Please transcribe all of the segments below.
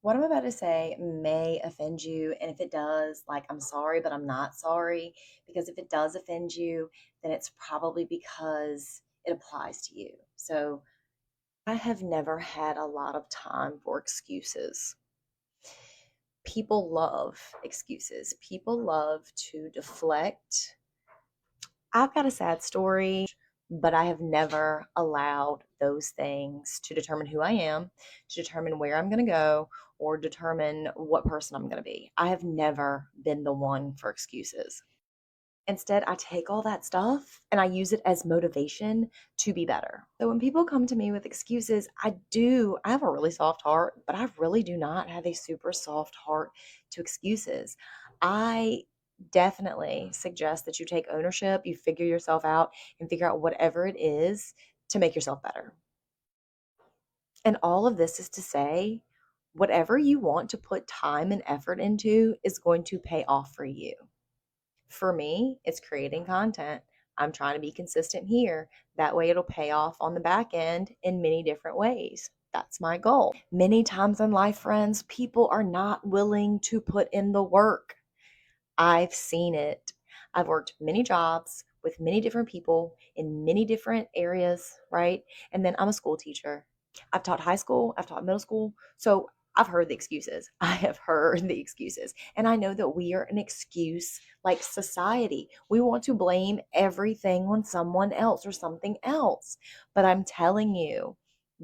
What I'm about to say may offend you, and if it does, like, I'm sorry, but I'm not sorry, because if it does offend you, then it's probably because it applies to you. So, I have never had a lot of time for excuses. People love excuses. People love to deflect. I've got a sad story, but I have never allowed those things to determine who I am, to determine where I'm going to go, or determine what person I'm going to be. I have never been the one for excuses. Instead, I take all that stuff and I use it as motivation to be better. So when people come to me with excuses, I have a really soft heart, but I really do not have a super soft heart to excuses. I definitely suggest that you take ownership, you figure yourself out, and figure out whatever it is to make yourself better. And all of this is to say, whatever you want to put time and effort into is going to pay off for you. For me, it's creating content. I'm trying to be consistent here. That way, it'll pay off on the back end in many different ways. That's my goal. Many times in life, friends, people are not willing to put in the work. I've seen it. I've worked many jobs with many different people in many different areas, right? And then I'm a school teacher. I've taught high school, I've taught middle school. So I've heard the excuses. I have heard the excuses. And I know that we are an excuse like society. We want to blame everything on someone else or something else. But I'm telling you,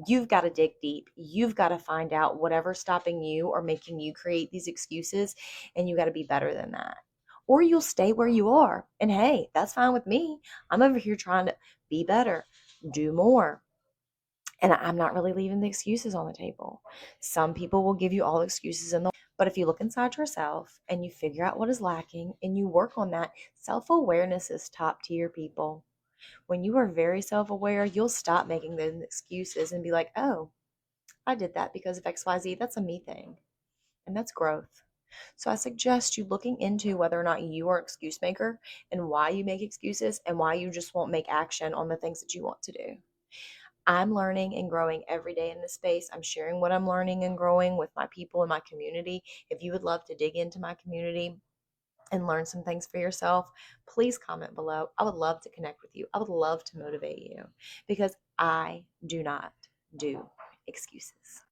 you've got to dig deep. You've got to find out whatever's stopping you or making you create these excuses, and you got to be better than that. Or you'll stay where you are. And hey, that's fine with me. I'm over here trying to be better, do more, and I'm not really leaving the excuses on the table. Some people will give you all excuses in the but if you look inside yourself and you figure out what is lacking and you work on that, self-awareness is top tier, people. When you are very self-aware, you'll stop making those excuses and be like, "Oh, I did that because of XYZ. That's a me thing." And that's growth. So I suggest you looking into whether or not you are an excuse maker and why you make excuses and why you just won't make action on the things that you want to do. I'm learning and growing every day in this space. I'm sharing what I'm learning and growing with my people in my community. If you would love to dig into my community and learn some things for yourself, please comment below. I would love to connect with you. I would love to motivate you because I do not do excuses.